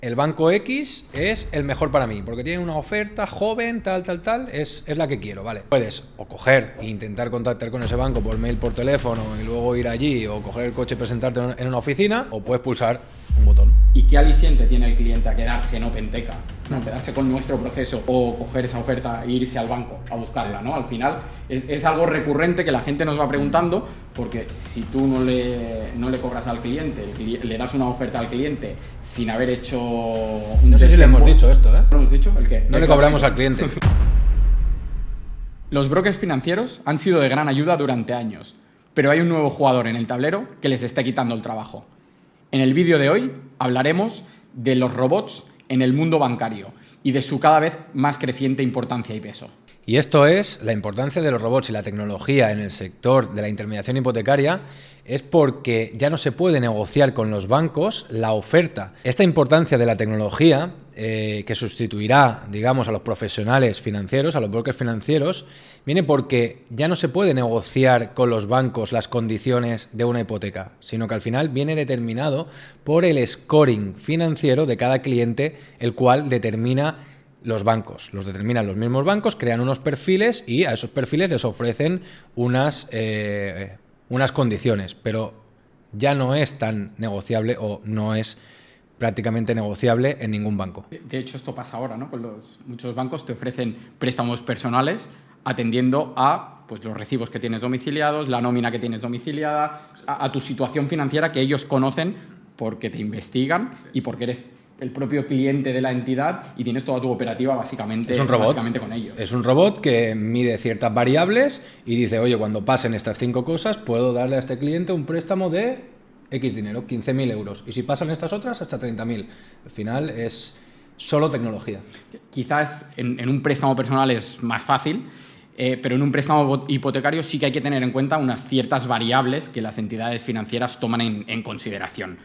el banco X es el mejor para mí, porque tiene una oferta joven, tal, es la que quiero, ¿vale? Puedes o coger e intentar contactar con ese banco por mail, por teléfono, y luego ir allí, o coger el coche y presentarte en una oficina, o puedes pulsar un botón. ¿Y qué aliciente tiene el cliente a quedarse en OpenTeca? ¿No? Quedarse con nuestro proceso o coger esa oferta e irse al banco a buscarla, ¿no? Al final es algo recurrente que la gente nos va preguntando, porque si tú no le cobras al cliente, le das una oferta al cliente sin haber hecho un No sé si le hemos dicho esto, ¿eh? ¿No lo hemos dicho? ¿El qué? No le cobramos al cliente. Los brokers financieros han sido de gran ayuda durante años, pero hay un nuevo jugador en el tablero que les está quitando el trabajo. En el vídeo de hoy hablaremos de los robots en el mundo bancario y de su cada vez más creciente importancia y peso. Y esto es la importancia de los robots y la tecnología en el sector de la intermediación hipotecaria, es porque ya no se puede negociar con los bancos la oferta. Esta importancia de la tecnología, que sustituirá, digamos, a los profesionales financieros, a los brokers financieros, viene porque ya no se puede negociar con los bancos las condiciones de una hipoteca, sino que al final viene determinado por el scoring financiero de cada cliente, el cual determina los bancos. Los determinan los mismos bancos, crean unos perfiles y a esos perfiles les ofrecen unas condiciones, pero ya no es tan negociable o no es prácticamente negociable en ningún banco. De hecho, esto pasa ahora, ¿no? Muchos bancos te ofrecen préstamos personales atendiendo a pues, los recibos que tienes domiciliados, la nómina que tienes domiciliada, a tu situación financiera que ellos conocen porque te investigan y porque eres el propio cliente de la entidad y tienes toda tu operativa básicamente con ellos. Es un robot que mide ciertas variables y dice, oye, cuando pasen estas 5 cosas, puedo darle a este cliente un préstamo de X dinero, 15.000 euros. Y si pasan estas otras, hasta 30.000. Al final es solo tecnología. Quizás en un préstamo personal es más fácil, pero en un préstamo hipotecario sí que hay que tener en cuenta unas ciertas variables que las entidades financieras toman en consideración.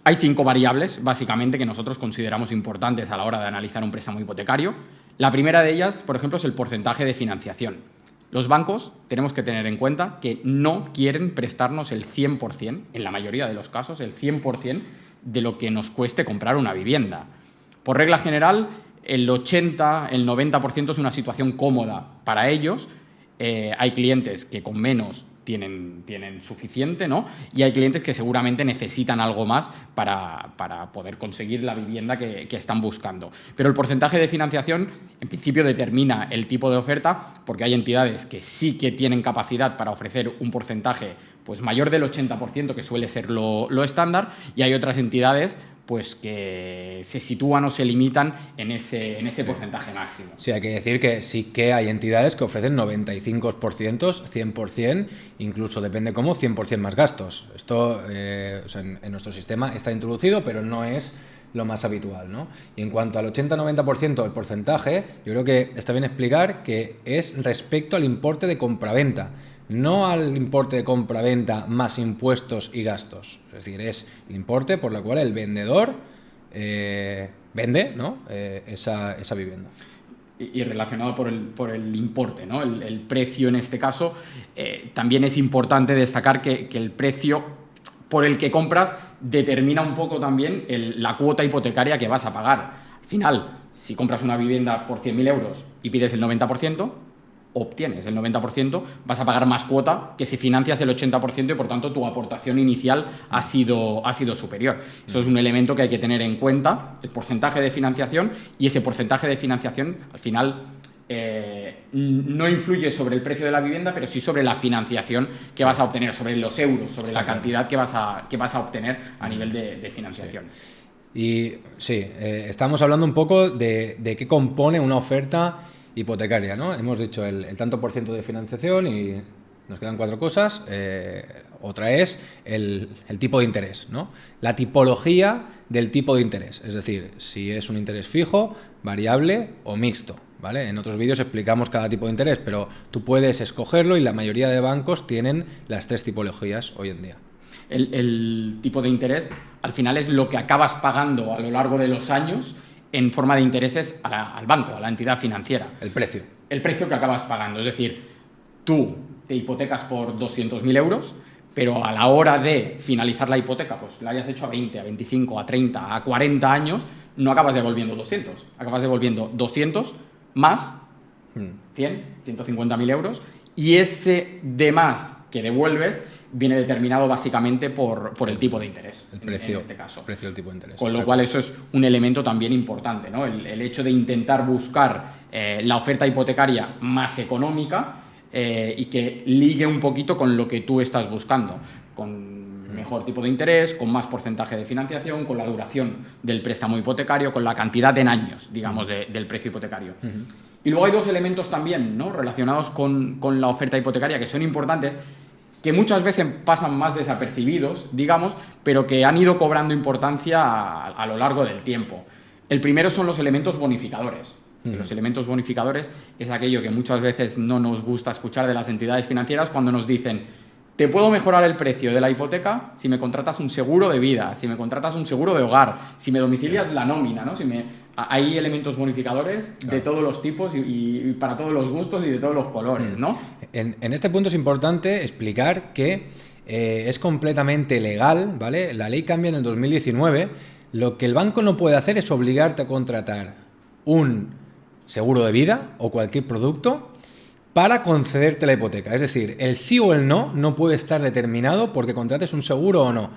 Hay 5 variables, básicamente, que nosotros consideramos importantes a la hora de analizar un préstamo hipotecario. La primera de ellas, por ejemplo, es el porcentaje de financiación. Los bancos tenemos que tener en cuenta que no quieren prestarnos el 100%, en la mayoría de los casos, el 100% de lo que nos cueste comprar una vivienda. Por regla general, el 80, el 90% es una situación cómoda para ellos. Hay clientes que con menos tienen suficiente, ¿no? Y hay clientes que seguramente necesitan algo más para poder conseguir la vivienda que están buscando. Pero el porcentaje de financiación, en principio, determina el tipo de oferta, porque hay entidades que sí que tienen capacidad para ofrecer un porcentaje pues, mayor del 80%, que suele ser lo estándar, y hay otras entidades pues que se sitúan o se limitan en ese porcentaje máximo. Sí, hay que decir que sí que hay entidades que ofrecen 95%, 100%, incluso depende cómo, 100% más gastos. Esto o sea, en nuestro sistema está introducido, pero no es lo más habitual, ¿no? Y en cuanto al 80-90% del porcentaje, yo creo que está bien explicar que es respecto al importe de compraventa, no al importe de compra-venta más impuestos y gastos. Es decir, es el importe por el cual el vendedor vende, ¿no? esa vivienda. Y relacionado por el importe, ¿no? El precio en este caso, también es importante destacar que el precio por el que compras determina un poco también la cuota hipotecaria que vas a pagar. Al final, si compras una vivienda por 100.000 euros y pides el 90%, obtienes el 90%, vas a pagar más cuota que si financias el 80% y por tanto tu aportación inicial ha sido superior. Eso es un elemento que hay que tener en cuenta, el porcentaje de financiación, y ese porcentaje de financiación al final no influye sobre el precio de la vivienda, pero sí sobre la financiación que vas a obtener, sobre los euros, sobre la cantidad que vas a obtener a nivel de financiación. Sí. Y sí, estamos hablando un poco de qué compone una oferta hipotecaria, ¿no? Hemos dicho el tanto por ciento de financiación y nos quedan 4 cosas. Otra es el tipo de interés, ¿no? La tipología del tipo de interés, es decir, si es un interés fijo, variable o mixto, ¿vale? En otros vídeos explicamos cada tipo de interés, pero tú puedes escogerlo y la mayoría de bancos tienen las 3 tipologías hoy en día. El tipo de interés al final es lo que acabas pagando a lo largo de los años en forma de intereses al banco, a la entidad financiera. El precio. El precio que acabas pagando. Es decir, tú te hipotecas por 200.000 euros, pero a la hora de finalizar la hipoteca, pues la hayas hecho a 20, a 25, a 30, a 40 años, no acabas devolviendo 200, acabas devolviendo 200 más 100, 150.000 euros, y ese de más que devuelves viene determinado básicamente por el tipo de interés, el precio, en este caso. El precio del tipo de interés. Con lo cual eso es un elemento también importante, ¿no? El hecho de intentar buscar la oferta hipotecaria más económica y que ligue un poquito con lo que tú estás buscando, con mejor tipo de interés, con más porcentaje de financiación, con la duración del préstamo hipotecario, con la cantidad en años, digamos, del precio hipotecario. Y luego hay dos elementos también, ¿no?, relacionados con la oferta hipotecaria que son importantes, que muchas veces pasan más desapercibidos, digamos, pero que han ido cobrando importancia a lo largo del tiempo. El primero son los elementos bonificadores. Los elementos bonificadores es aquello que muchas veces no nos gusta escuchar de las entidades financieras cuando nos dicen: te puedo mejorar el precio de la hipoteca si me contratas un seguro de vida, si me contratas un seguro de hogar, si me domicilias la nómina, ¿no? Hay elementos bonificadores de todos los tipos y para todos los gustos y de todos los colores, ¿no? En este punto es importante explicar que es completamente legal, ¿vale? La ley cambia en el 2019. Lo que el banco no puede hacer es obligarte a contratar un seguro de vida o cualquier producto para concederte la hipoteca. Es decir, el sí o el no no puede estar determinado porque contrates un seguro o no.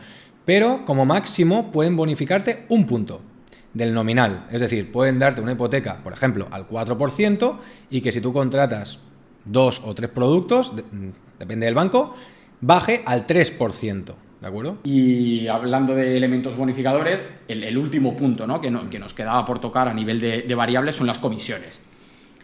Pero como máximo pueden bonificarte un punto del nominal. Es decir, pueden darte una hipoteca, por ejemplo, al 4% y que si tú contratas 2 o 3 productos, depende del banco, baje al 3%. ¿De acuerdo? Y hablando de elementos bonificadores, el último punto, ¿no?, que nos quedaba por tocar a nivel de variables son las comisiones.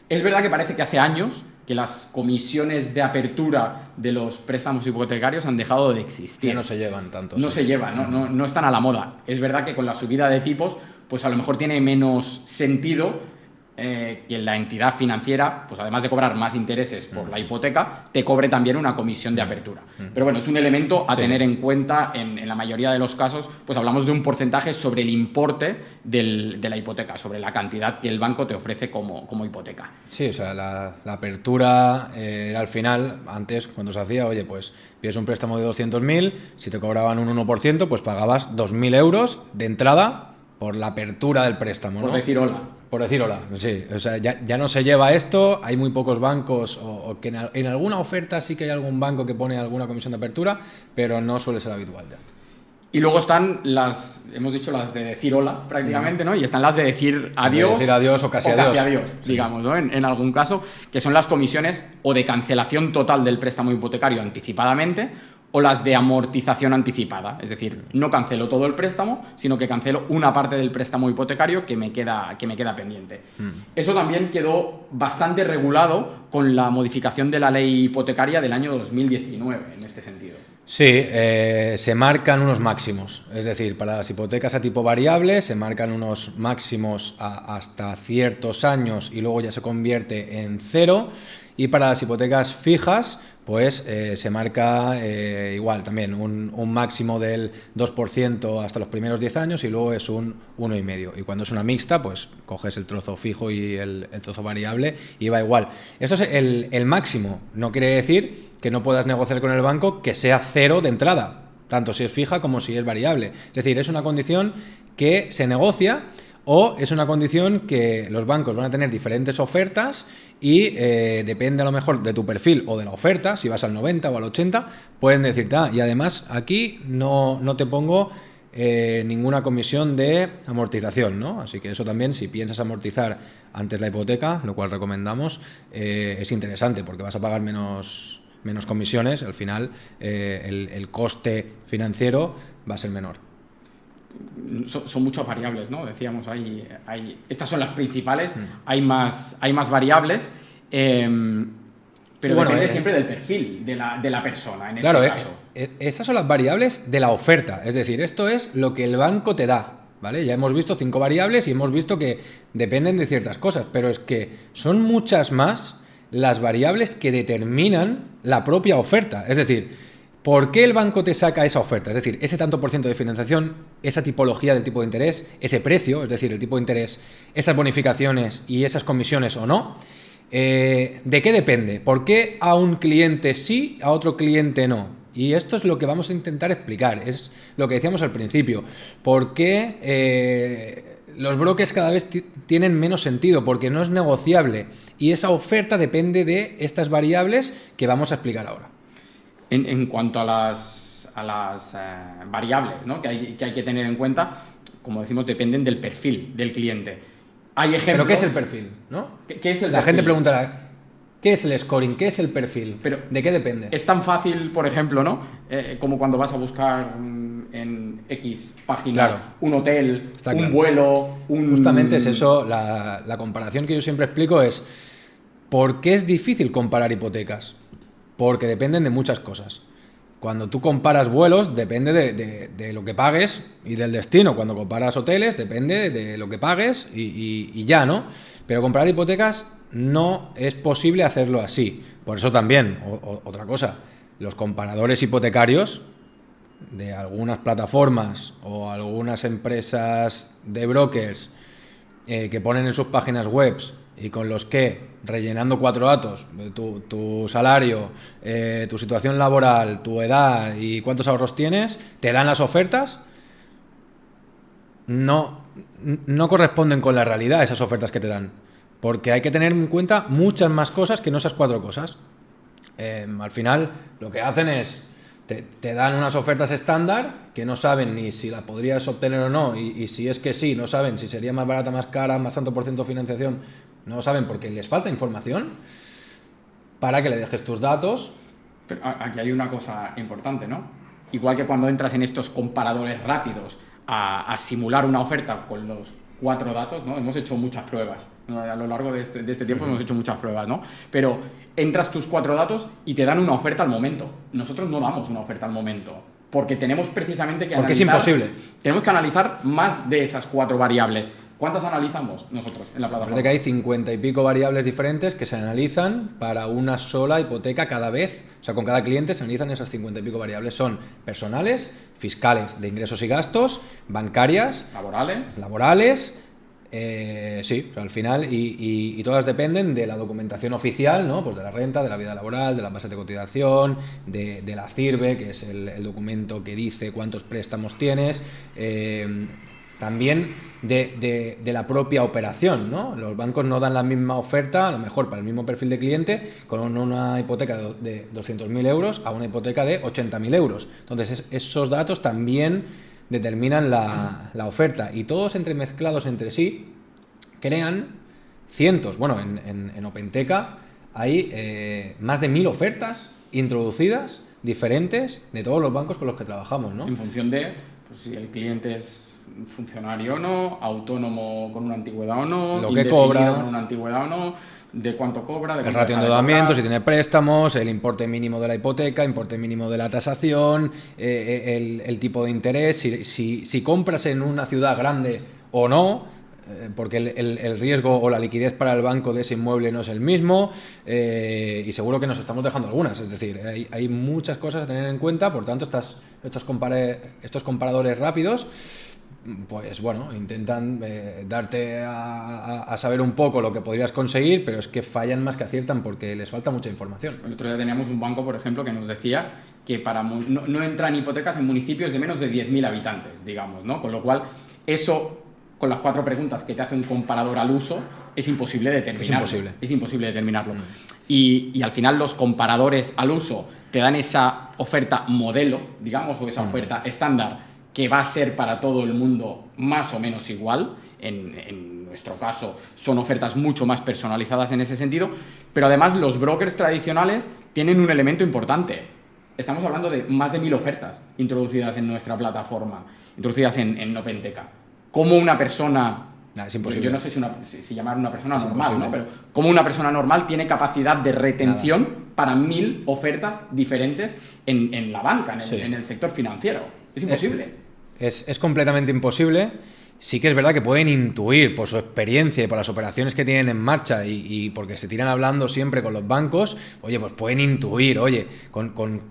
Es verdad que parece que hace años que las comisiones de apertura de los préstamos hipotecarios han dejado de existir. Ya no se llevan tanto. No se llevan, no están a la moda. Es verdad que con la subida de tipos, pues a lo mejor tiene menos sentido que la entidad financiera, pues además de cobrar más intereses por la hipoteca, te cobre también una comisión de apertura. Pero bueno, es un elemento a tener en cuenta. En la mayoría de los casos, pues hablamos de un porcentaje sobre el importe de la hipoteca, sobre la cantidad que el banco te ofrece como hipoteca. Sí, o sea, la apertura al final, antes cuando se hacía, oye, pues pides un préstamo de 200.000, si te cobraban un 1%, pues pagabas 2.000 euros de entrada por la apertura del préstamo, ¿no? Por decir hola. Por decir hola, sí. O sea, ya no se lleva esto, hay muy pocos bancos, o que en alguna oferta sí que hay algún banco que pone alguna comisión de apertura, pero no suele ser habitual ya. Y luego están hemos dicho las de decir hola prácticamente, ¿no? Y están las de decir adiós. De decir adiós o casi adiós. Sí. Digamos, ¿no? En algún caso, que son las comisiones o de cancelación total del préstamo hipotecario anticipadamente, o las de amortización anticipada. Es decir, no cancelo todo el préstamo, sino que cancelo una parte del préstamo hipotecario que me queda pendiente. Eso también quedó bastante regulado con la modificación de la ley hipotecaria del año 2019, en este sentido. Sí, se marcan unos máximos. Es decir, para las hipotecas a tipo variable se marcan unos máximos hasta ciertos años y luego ya se convierte en cero. Y para las hipotecas fijas, pues se marca igual también un máximo del 2% hasta los primeros 10 años y luego es un 1,5%. Y cuando es una mixta, pues coges el trozo fijo y el trozo variable y va igual. Esto es el máximo. No quiere decir que no puedas negociar con el banco que sea cero de entrada, tanto si es fija como si es variable. Es decir, es una condición que se negocia o es una condición que los bancos van a tener diferentes ofertas y depende a lo mejor de tu perfil o de la oferta, si vas al 90 o al 80, pueden decirte, y además aquí no te pongo ninguna comisión de amortización, ¿no? Así que eso también, si piensas amortizar antes la hipoteca, lo cual recomendamos, es interesante porque vas a pagar menos comisiones, al final el coste financiero va a ser menor. Son muchas variables, ¿no? Decíamos, estas son las principales, hay más variables, pero bueno, depende siempre del perfil de la persona, en este caso. Estas son las variables de la oferta, es decir, esto es lo que el banco te da, ¿vale? Ya hemos visto 5 variables y hemos visto que dependen de ciertas cosas, pero es que son muchas más las variables que determinan la propia oferta, es decir, ¿por qué el banco te saca esa oferta? Es decir, ese tanto por ciento de financiación, esa tipología del tipo de interés, ese precio, es decir, el tipo de interés, esas bonificaciones y esas comisiones o no. ¿De qué depende? ¿Por qué a un cliente sí, a otro cliente no? Y esto es lo que vamos a intentar explicar, es lo que decíamos al principio. ¿Por qué los brokers cada vez tienen menos sentido? Porque no es negociable y esa oferta depende de estas variables que vamos a explicar ahora. En cuanto a las variables, ¿no? que hay que tener en cuenta, como decimos, dependen del perfil del cliente. Hay ejemplos... ¿Pero qué es el perfil? ¿No? ¿Qué es el La perfil? gente preguntará, ¿qué es el scoring? ¿Qué es el perfil? Pero ¿de qué depende? Es tan fácil, por ejemplo, ¿no? Como cuando vas a buscar en X página un hotel, un vuelo, Justamente es eso, la comparación que yo siempre explico es ¿por qué es difícil comparar hipotecas? Porque dependen de muchas cosas. Cuando tú comparas vuelos, depende de lo que pagues y del destino. Cuando comparas hoteles, depende de lo que pagues y ya, ¿no? Pero comparar hipotecas no es posible hacerlo así. Por eso también, otra cosa, los comparadores hipotecarios de algunas plataformas o algunas empresas de brokers que ponen en sus páginas web y con los que, rellenando 4 datos, tu salario, tu situación laboral, tu edad y cuántos ahorros tienes, te dan las ofertas, no corresponden con la realidad esas ofertas que te dan. Porque hay que tener en cuenta muchas más cosas que no esas 4 cosas. Al final, lo que hacen es, te dan unas ofertas estándar que no saben ni si las podrías obtener o no, y si es que sí, no saben si sería más barata, más cara, más tanto por ciento de financiación, no lo saben porque les falta información para que le dejes tus datos. Pero aquí hay una cosa importante, ¿no? Igual que cuando entras en estos comparadores rápidos a simular una oferta con los 4 datos, ¿no? Hemos hecho muchas pruebas, ¿no? A lo largo de este tiempo hemos hecho muchas pruebas, ¿no? Pero entras tus 4 datos y te dan una oferta al momento. Nosotros no damos una oferta al momento, porque tenemos precisamente que porque analizar... Porque es imposible. Tenemos que analizar más de esas 4 variables. ¿Cuántas analizamos nosotros en la plataforma? Parece que hay 50 y pico variables diferentes que se analizan para una sola hipoteca cada vez. O sea, con cada cliente se analizan esas 50 y pico variables. Son personales, fiscales, de ingresos y gastos, bancarias, laborales, sí, al final, y todas dependen de la documentación oficial, ¿no? Pues de la renta, de la vida laboral, de las bases de cotización, de la CIRBE, que es el documento que dice cuántos préstamos tienes, también de la propia operación, ¿no? Los bancos no dan la misma oferta, a lo mejor para el mismo perfil de cliente, con una hipoteca de 200.000 euros a una hipoteca de 80.000 euros. Entonces, esos datos también determinan la oferta, y todos entremezclados entre sí crean cientos. Bueno, en Openteca hay más de 1.000 ofertas introducidas diferentes de todos los bancos con los que trabajamos, ¿no? En función de pues, si el cliente es funcionario o no, autónomo con una antigüedad o no, lo que cobra con una antigüedad o no, de cuánto cobra, de el ratio de endeudamiento, si tiene préstamos, el importe mínimo de la hipoteca, importe mínimo de la tasación, el tipo de interés, si compras en una ciudad grande o no, porque el riesgo o la liquidez para el banco de ese inmueble no es el mismo, y seguro que nos estamos dejando algunas. Es decir, hay muchas cosas a tener en cuenta. Por tanto, estos comparadores rápidos, pues bueno, intentan darte a saber un poco lo que podrías conseguir, pero es que fallan más que aciertan porque les falta mucha información. El otro día teníamos un banco, por ejemplo, que nos decía que no entran hipotecas en municipios de menos de 10.000 habitantes, digamos, ¿no? Con lo cual, eso, con las 4 preguntas que te hace un comparador al uso, es imposible determinarlo. Es imposible determinarlo. Y al final los comparadores al uso te dan esa oferta modelo, digamos, o esa oferta estándar, que va a ser para todo el mundo más o menos igual. En nuestro caso son ofertas mucho más personalizadas en ese sentido, pero además los brokers tradicionales tienen un elemento importante. Estamos hablando de más de 1.000 ofertas introducidas en nuestra plataforma, introducidas en Openteca. ¿Cómo una persona... es imposible. Yo no sé si llamar una persona normal, ¿no? Pero ¿cómo una persona normal tiene capacidad de retención para 1.000 ofertas diferentes en la banca, en el sector financiero? Es imposible. Es completamente imposible. Sí que es verdad que pueden intuir por su experiencia y por las operaciones que tienen en marcha y porque se tiran hablando siempre con los bancos, oye, pues pueden intuir, oye, con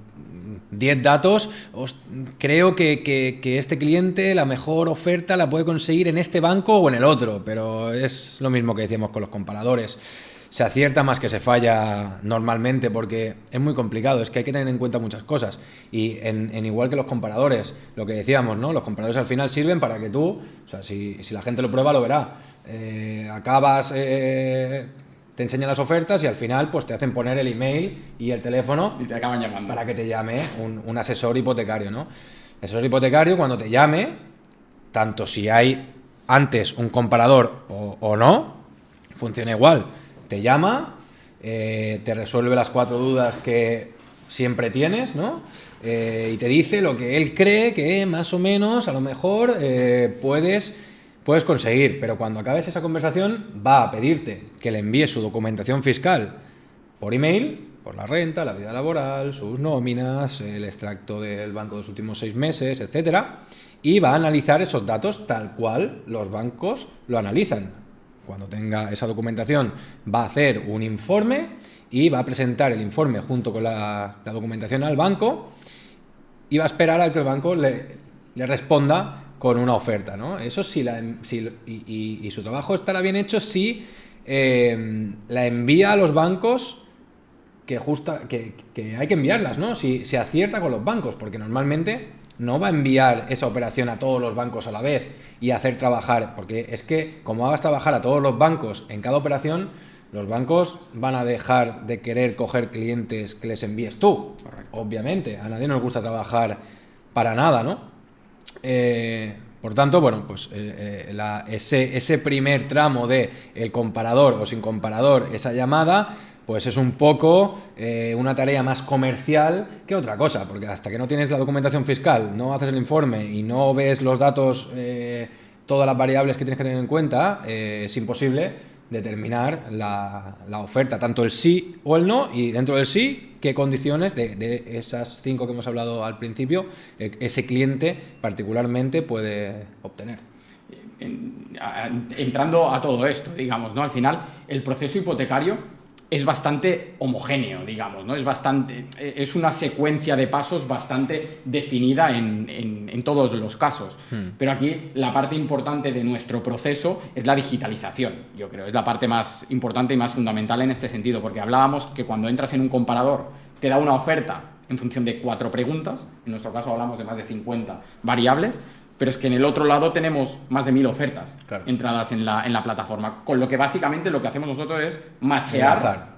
10 datos, creo que este cliente la mejor oferta la puede conseguir en este banco o en el otro, pero es lo mismo que decíamos con los comparadores. se acierta más que se falla normalmente, porque es muy complicado, es que hay que tener en cuenta muchas cosas. Y en igual que los comparadores, lo que decíamos, ¿no? Los comparadores al final sirven para que tú, o sea, si la gente lo prueba, lo verá. Te enseñan las ofertas y al final pues te hacen poner el email y el teléfono y te acaban llamando para que te llame un asesor hipotecario, ¿no? El asesor hipotecario, cuando te llame, tanto si hay antes un comparador o no, funciona igual. Te llama, te resuelve las 4 dudas que siempre tienes, ¿no? Y te dice lo que él cree que más o menos, a lo mejor, puedes conseguir. Pero cuando acabes esa conversación, va a pedirte que le envíes su documentación fiscal por email, por la renta, la vida laboral, sus nóminas, el extracto del banco de los últimos 6 meses, etcétera, y va a analizar esos datos tal cual los bancos lo analizan. Cuando tenga esa documentación, va a hacer un informe y va a presentar el informe junto con la documentación al banco y va a esperar a que el banco le responda con una oferta, ¿no? Eso sí, y su trabajo estará bien hecho si la envía a los bancos que hay que enviarlas, ¿no? Si se acierta con los bancos, porque normalmente no va a enviar esa operación a todos los bancos a la vez y hacer trabajar, porque es que como hagas trabajar a todos los bancos en cada operación, los bancos van a dejar de querer coger clientes que les envíes tú. Correcto. Obviamente, a nadie nos gusta trabajar para nada, ¿no? Por tanto, bueno, pues ese primer tramo de el comparador o sin comparador, esa llamada, pues es un poco una tarea más comercial que otra cosa, porque hasta que no tienes la documentación fiscal, no haces el informe y no ves los datos, todas las variables que tienes que tener en cuenta, es imposible determinar la oferta, tanto el sí o el no, y dentro del sí, qué condiciones de esas 5 que hemos hablado al principio, ese cliente particularmente puede obtener. Entrando a todo esto, digamos, ¿no? Al final, el proceso hipotecario es bastante homogéneo, digamos, ¿no? Es una secuencia de pasos bastante definida en todos los casos. Pero aquí la parte importante de nuestro proceso es la digitalización, yo creo. Es la parte más importante y más fundamental en este sentido, porque hablábamos que cuando entras en un comparador te da una oferta en función de 4 preguntas, en nuestro caso hablamos de más de 50 variables, pero es que en el otro lado tenemos más de 1000 ofertas entradas en la plataforma, con lo que básicamente lo que hacemos nosotros es machear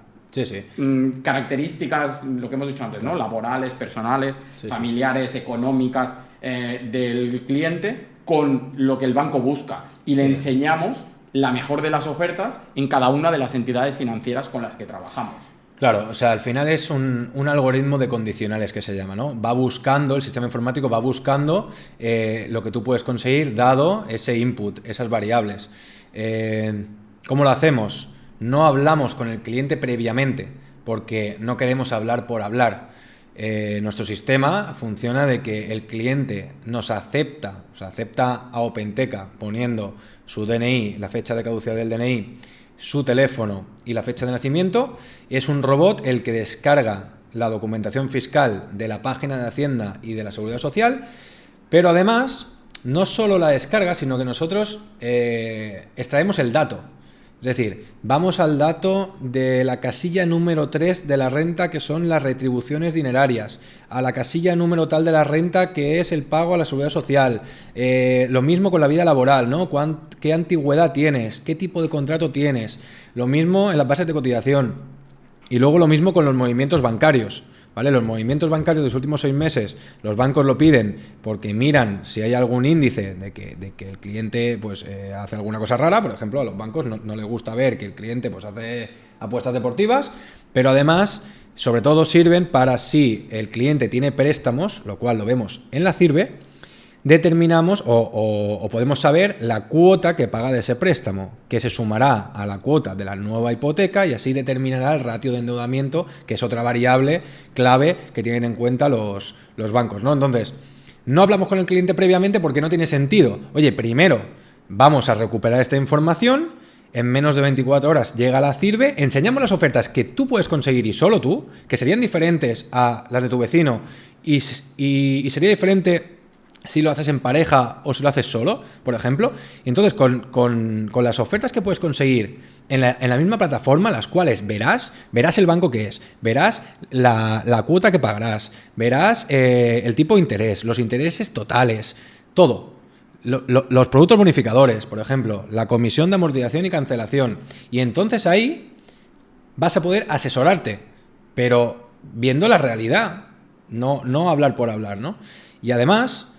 características, lo que hemos dicho antes, ¿no? Laborales, personales, familiares, económicas del cliente con lo que el banco busca y le enseñamos la mejor de las ofertas en cada una de las entidades financieras con las que trabajamos. Claro, o sea, al final es un algoritmo de condicionales que se llama, ¿no? Va buscando, el sistema informático va buscando lo que tú puedes conseguir dado ese input, esas variables. ¿Cómo lo hacemos? No hablamos con el cliente previamente porque no queremos hablar por hablar. Nuestro sistema funciona de que el cliente nos acepta, o sea, acepta a Openteca poniendo su DNI, la fecha de caducidad del DNI, su teléfono y la fecha de nacimiento. Es un robot el que descarga la documentación fiscal de la página de Hacienda y de la Seguridad Social, pero además no solo la descarga, sino que nosotros extraemos el dato. Es decir, vamos al dato de la casilla número 3 de la renta, que son las retribuciones dinerarias, a la casilla número tal de la renta, que es el pago a la Seguridad Social. Lo mismo con la vida laboral, ¿no? ¿Qué antigüedad tienes? ¿Qué tipo de contrato tienes? Lo mismo en las bases de cotización. Y luego lo mismo con los movimientos bancarios. ¿Vale? Los movimientos bancarios de los últimos 6 meses, los bancos lo piden porque miran si hay algún índice de que el cliente pues hace alguna cosa rara. Por ejemplo, a los bancos no les gusta ver que el cliente pues hace apuestas deportivas, pero además, sobre todo, sirven para si el cliente tiene préstamos, lo cual lo vemos en la CIRBE, determinamos o podemos saber la cuota que paga de ese préstamo, que se sumará a la cuota de la nueva hipoteca y así determinará el ratio de endeudamiento, que es otra variable clave que tienen en cuenta los bancos, ¿no? Entonces, no hablamos con el cliente previamente porque no tiene sentido. Oye, primero vamos a recuperar esta información, en menos de 24 horas llega la CIRBE, enseñamos las ofertas que tú puedes conseguir y solo tú, que serían diferentes a las de tu vecino y sería diferente si lo haces en pareja o si lo haces solo, por ejemplo. Y entonces, con las ofertas que puedes conseguir en la misma plataforma, las cuales verás el banco que es, verás la cuota que pagarás, verás el tipo de interés, los intereses totales, todo. Los productos bonificadores, por ejemplo, la comisión de amortización y cancelación. Y entonces ahí vas a poder asesorarte, pero viendo la realidad, no hablar por hablar, ¿no? Y además,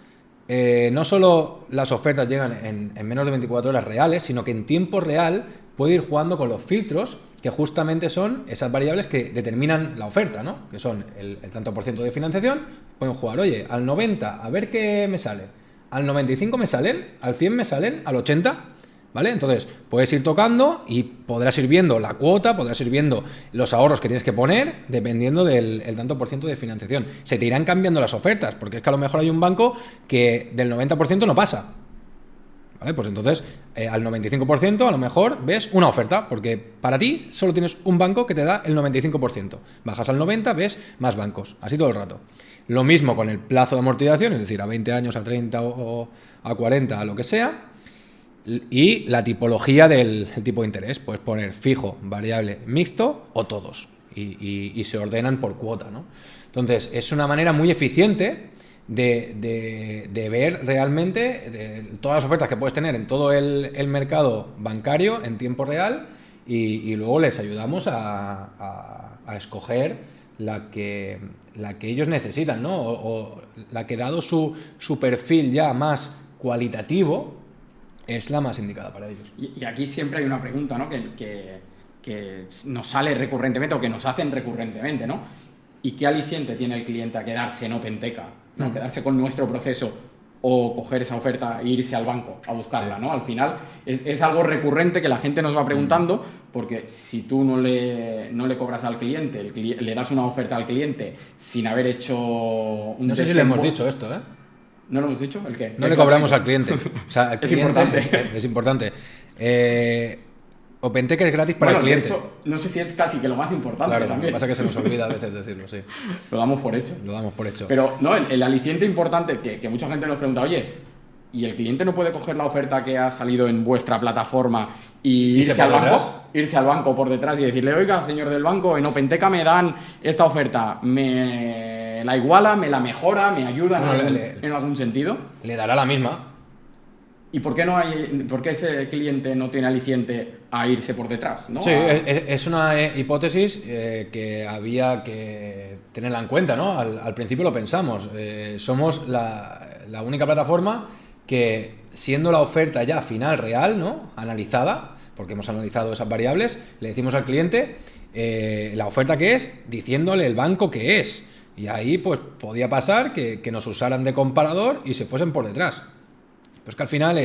no solo las ofertas llegan en menos de 24 horas reales, sino que en tiempo real puede ir jugando con los filtros, que justamente son esas variables que determinan la oferta, ¿no? Que son el tanto por ciento de financiación. Pueden jugar, oye, al 90, a ver qué me sale. Al 95 me salen, al 100 me salen, al 80, ¿vale? Entonces, puedes ir tocando y podrás ir viendo la cuota, podrás ir viendo los ahorros que tienes que poner, dependiendo del tanto por ciento de financiación. Se te irán cambiando las ofertas, porque es que a lo mejor hay un banco que del 90% no pasa, ¿vale? Pues entonces, al 95% a lo mejor ves una oferta, porque para ti solo tienes un banco que te da el 95%. Bajas al 90%, ves más bancos, así todo el rato. Lo mismo con el plazo de amortización, es decir, a 20 años, a 30 o a 40, a lo que sea. Y la tipología del tipo de interés. Puedes poner fijo, variable, mixto o todos. Y se ordenan por cuota, ¿no? Entonces, es una manera muy eficiente de ver realmente todas las ofertas que puedes tener en todo el mercado bancario en tiempo real y luego les ayudamos a escoger la que ellos necesitan, ¿no? O la que, dado su perfil ya más cualitativo, es la más indicada para ellos. Y aquí siempre hay una pregunta, ¿no? que nos sale recurrentemente o que nos hacen recurrentemente, ¿no? ¿Y qué aliciente tiene el cliente a quedarse en OpenTeca, ¿no? Quedarse con nuestro proceso o coger esa oferta e irse al banco a buscarla, ¿no? Al final es algo recurrente que la gente nos va preguntando, porque si tú no le cobras al cliente, le das una oferta al cliente sin haber hecho un No sé si le hemos dicho esto, ¿eh? ¿No lo hemos dicho? ¿El qué? No le cobramos al cliente. O sea, al cliente es importante. OpenTeca es gratis para el cliente. De hecho, no sé si es casi que lo más importante. Claro, también. lo que pasa es que se nos olvida a veces decirlo, sí. Lo damos por hecho. Lo damos por hecho. Pero no, el aliciente importante que mucha gente nos pregunta, oye, ¿y el cliente no puede coger la oferta que ha salido en vuestra plataforma y irse al banco por detrás y decirle, oiga, señor del banco, en OpenTeca me dan esta oferta, me la iguala, me la mejora, me ayuda en algún sentido? Le dará la misma. ¿Y por qué ese cliente no tiene aliciente a irse por detrás, ¿no? Sí, es una hipótesis que había que tenerla en cuenta, ¿no? Al principio lo pensamos. Somos la única plataforma que, siendo la oferta ya final real, ¿no? Analizada, porque hemos analizado esas variables, le decimos al cliente la oferta que es, diciéndole el banco que es. Y ahí pues podía pasar que nos usaran de comparador y se fuesen por detrás. Pues que al final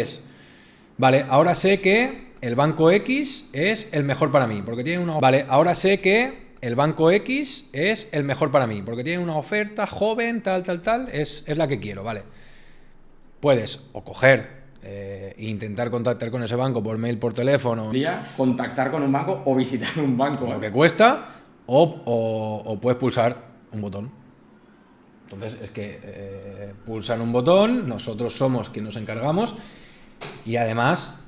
vale, ahora sé que el banco X es el mejor para mí, porque tiene una... Vale, ahora sé que el banco X es el mejor para mí, porque tiene una oferta joven, tal, es la que quiero, vale. Puedes o coger e intentar contactar con ese banco por mail, por teléfono... Contactar con un banco o visitar un banco. Lo que cuesta, o puedes pulsar un botón. Entonces es que pulsan un botón, nosotros somos quienes nos encargamos y además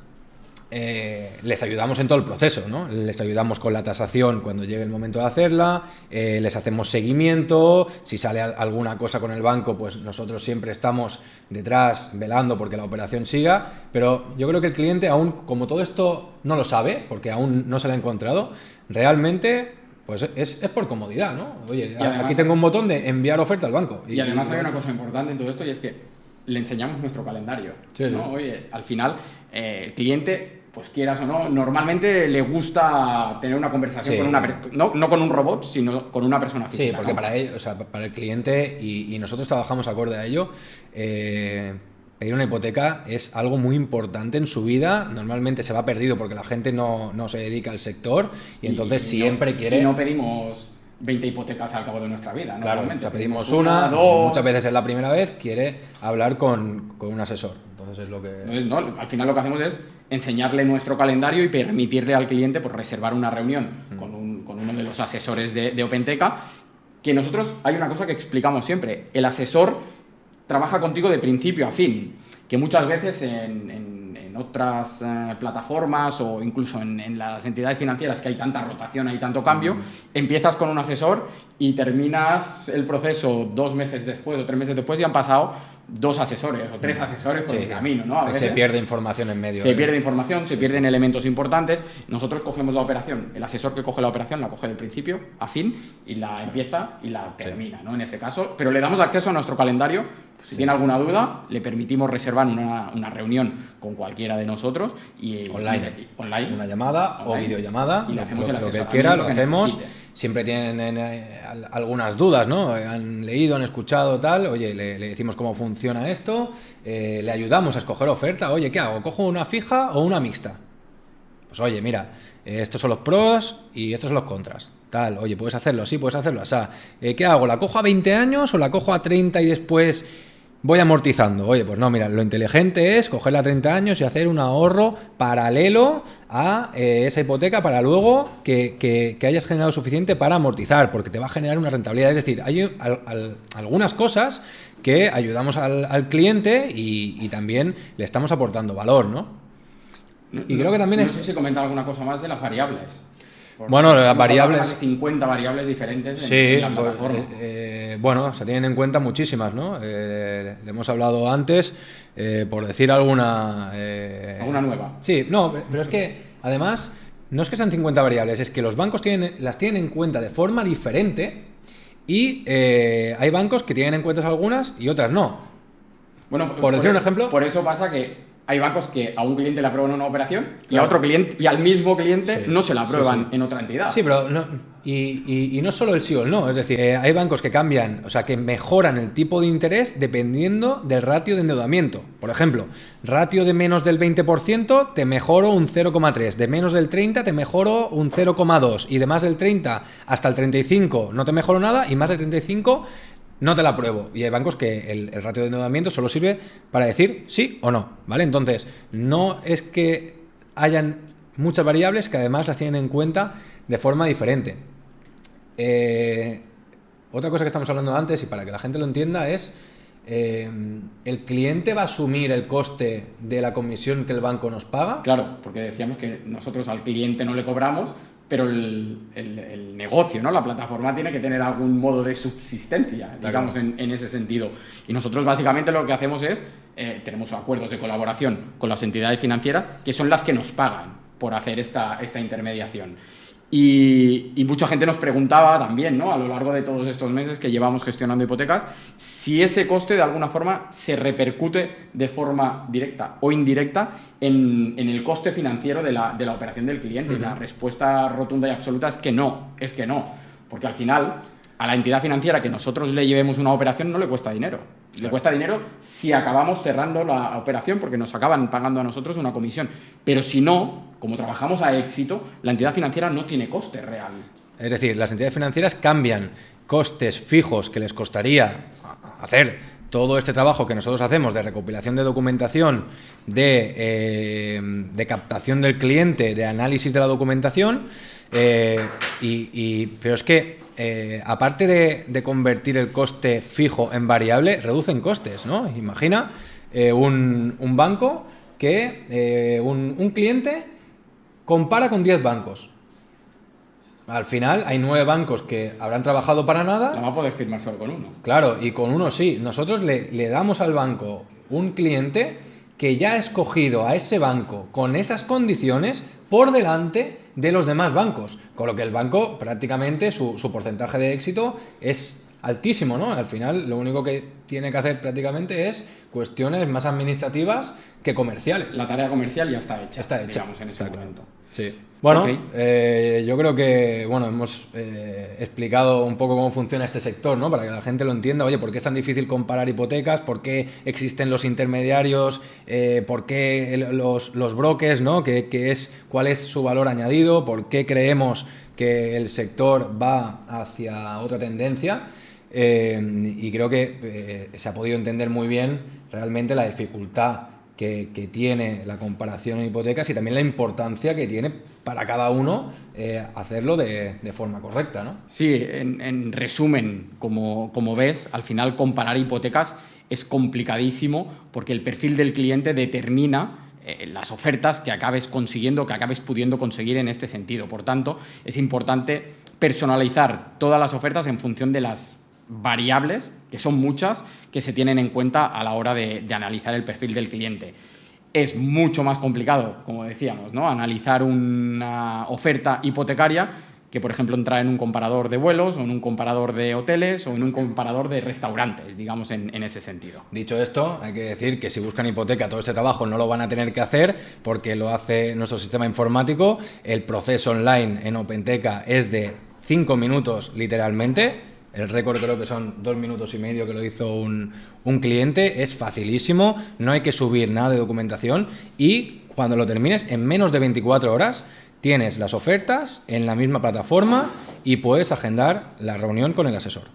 les ayudamos en todo el proceso, ¿no? Les ayudamos con la tasación cuando llegue el momento de hacerla, les hacemos seguimiento, si sale alguna cosa con el banco, pues nosotros siempre estamos detrás velando porque la operación siga, pero yo creo que el cliente aún, como todo esto no lo sabe, porque aún no se lo ha encontrado, realmente... Pues es por comodidad, ¿no? Oye, además, aquí tengo un botón de enviar oferta al banco. Y además hay una cosa importante en todo esto y es que le enseñamos nuestro calendario, sí, ¿no? Sí. Oye, al final, el cliente, pues quieras o no, normalmente le gusta tener una conversación con una no con un robot, sino con una persona física. Sí, porque ¿no? para el cliente, y nosotros trabajamos acorde a ello, pedir una hipoteca es algo muy importante en su vida. Normalmente se va perdido porque la gente no se dedica al sector y entonces siempre quiere... Y no pedimos 20 hipotecas al cabo de nuestra vida, claro, normalmente. O sea, pedimos una, dos... Muchas veces es la primera vez, quiere hablar con un asesor. Entonces es lo que... Entonces, no, al final lo que hacemos es enseñarle nuestro calendario y permitirle al cliente pues, reservar una reunión con uno de los asesores de OpenTeca, que nosotros, hay una cosa que explicamos siempre, el asesor trabaja contigo de principio a fin, que muchas veces en otras plataformas o incluso en las entidades financieras que hay tanta rotación, hay tanto cambio, empiezas con un asesor y terminas el proceso 2 meses después o 3 meses después y han pasado 2 asesores o 3 asesores por el camino, ¿no? A veces se pierde información en medio. Se pierde información, se pierden elementos importantes. Nosotros cogemos la operación, el asesor que coge la operación la coge de principio a fin y la empieza y la termina, ¿no? En este caso, pero le damos acceso a nuestro calendario. Si tiene alguna duda, le permitimos reservar una reunión con cualquiera de nosotros y online. Una llamada online, o videollamada, y le hacemos el asesoramiento, lo que quiera, lo hacemos. Necesite. Siempre tienen algunas dudas, ¿no? Han leído, han escuchado, tal. Oye, le decimos cómo funciona esto, le ayudamos a escoger oferta. Oye, ¿qué hago? ¿Cojo una fija o una mixta? Pues oye, mira, estos son los pros y estos son los contras. Tal, oye, puedes hacerlo así, puedes hacerlo así. ¿Qué hago? ¿La cojo a 20 años o la cojo a 30 y después voy amortizando? Oye, pues no, mira, lo inteligente es cogerla a 30 años y hacer un ahorro paralelo a esa hipoteca para luego que hayas generado suficiente para amortizar, porque te va a generar una rentabilidad. Es decir, hay algunas cosas que ayudamos al cliente y también le estamos aportando valor, ¿no? Y creo que también no sé si comenta alguna cosa más de las variables. Bueno, las variables... Más de 50 variables diferentes en la plataforma. Bueno, se tienen en cuenta muchísimas, ¿no? Le hemos hablado antes, por decir alguna... ¿Alguna nueva? Sí, no, pero es que, además, no es que sean 50 variables, es que los bancos las tienen en cuenta de forma diferente y hay bancos que tienen en cuenta algunas y otras no. Bueno, por decir un ejemplo... Por eso pasa que hay bancos que a un cliente le aprueban una operación y a otro cliente y al mismo cliente no se la aprueban en otra entidad. Sí, pero no, y no solo el sí o el no, es decir, hay bancos que cambian, o sea, que mejoran el tipo de interés dependiendo del ratio de endeudamiento. Por ejemplo, ratio de menos del 20% te mejoro un 0,3, de menos del 30 te mejoro un 0,2 y de más del 30 hasta el 35 no te mejoro nada y más de 35 no te la apruebo. Y hay bancos que el ratio de endeudamiento solo sirve para decir sí o no, ¿vale? Entonces, no es que hayan muchas variables que además las tienen en cuenta de forma diferente. Otra cosa que estamos hablando antes, y para que la gente lo entienda, es ¿el cliente va a asumir el coste de la comisión que el banco nos paga? Claro, porque decíamos que nosotros al cliente no le cobramos, pero el negocio, ¿no? La plataforma tiene que tener algún modo de subsistencia, digamos, en ese sentido. Y nosotros básicamente lo que hacemos es, tenemos acuerdos de colaboración con las entidades financieras, que son las que nos pagan por hacer esta intermediación. Y mucha gente nos preguntaba también, ¿no? A lo largo de todos estos meses que llevamos gestionando hipotecas, si ese coste de alguna forma se repercute de forma directa o indirecta en el coste financiero de la operación del cliente. Y la respuesta rotunda y absoluta es que no, porque al final a la entidad financiera que nosotros le llevemos una operación no le cuesta dinero. Le cuesta dinero si acabamos cerrando la operación porque nos acaban pagando a nosotros una comisión. Pero si no, como trabajamos a éxito, la entidad financiera no tiene coste real. Es decir, las entidades financieras cambian costes fijos que les costaría hacer todo este trabajo que nosotros hacemos de recopilación de documentación, de captación del cliente, de análisis de la documentación, pero es que aparte de convertir el coste fijo en variable, reducen costes, ¿no? Imagina un banco que un cliente compara con 10 bancos. Al final hay 9 bancos que habrán trabajado para nada. La va a poder firmar solo con uno. Claro, y con uno sí. Nosotros le damos al banco un cliente que ya ha escogido a ese banco con esas condiciones por delante de los demás bancos. Con lo que el banco prácticamente su porcentaje de éxito es altísimo, ¿no? Al final lo único que tiene que hacer prácticamente es cuestiones más administrativas que comerciales. La tarea comercial ya está hecha. Está hecha. Digamos, en este momento. Sí. Bueno, yo creo que hemos explicado un poco cómo funciona este sector, ¿no? Para que la gente lo entienda. Oye, ¿por qué es tan difícil comparar hipotecas? ¿Por qué existen los intermediarios? ¿Por qué los brokers, ¿no? ¿Cuál es su valor añadido? ¿Por qué creemos que el sector va hacia otra tendencia? Y creo que se ha podido entender muy bien realmente la dificultad que tiene la comparación en hipotecas y también la importancia que tiene para cada uno hacerlo de forma correcta, ¿no? Sí, en resumen, como ves, al final comparar hipotecas es complicadísimo porque el perfil del cliente determina las ofertas que acabes consiguiendo, que acabes pudiendo conseguir en este sentido. Por tanto, es importante personalizar todas las ofertas en función de las variables, que son muchas, que se tienen en cuenta a la hora de analizar el perfil del cliente. Es mucho más complicado, como decíamos, ¿no?, analizar una oferta hipotecaria que, por ejemplo, entrar en un comparador de vuelos o en un comparador de hoteles o en un comparador de restaurantes, digamos, en ese sentido. Dicho esto, hay que decir que si buscan hipoteca, todo este trabajo no lo van a tener que hacer porque lo hace nuestro sistema informático. El proceso online en Openteca es de 5 minutos literalmente. El récord creo que son 2 minutos y medio que lo hizo un cliente. Es facilísimo, no hay que subir nada de documentación y cuando lo termines, en menos de 24 horas, tienes las ofertas en la misma plataforma y puedes agendar la reunión con el asesor.